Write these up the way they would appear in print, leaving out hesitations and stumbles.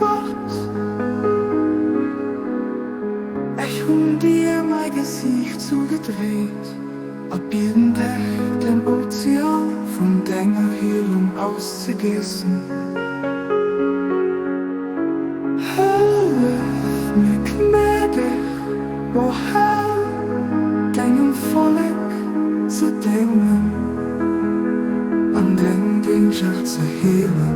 Gott, ich dir mein Gesicht zugedreht, ab jedem Tag den Ozean von deiner Heilung auszugessen. Hilf mir gnädig, woher deinem Volk zu denken, an den Wünscher zu heben.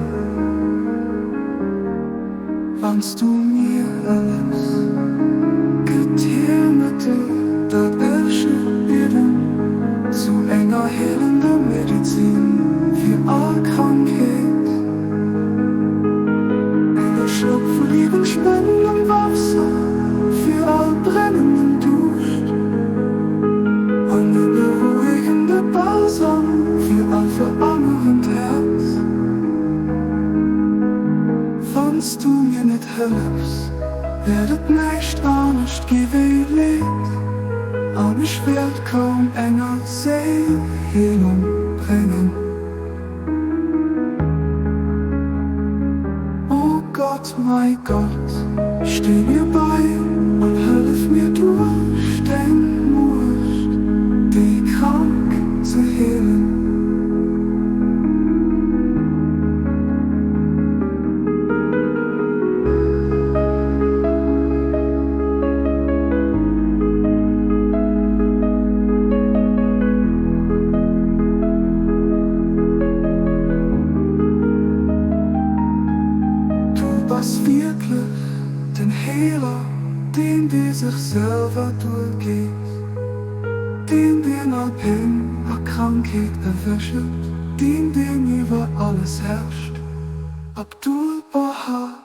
Wannst du mir alles getan hätte, dat erschüttern zu enger heilender Medizin für all Krankheit. Enger Schluck von lieben spendendem Wasser für all brennenden Durst und ein beruhigender Balsam für all verarmend Herz. Wannst du mir nicht hilfst, werdet nicht anders gewählt, aber ich werd kaum enger Seelenheilung bringen. Oh Gott, mein Gott, steh mir bei und hilf mir durch den Mut, die krank zu heilen. Was wirklich den Heiler, den sich selber durchgeht, den an Krankheit erwischt, den über alles herrscht, Abdul Baha.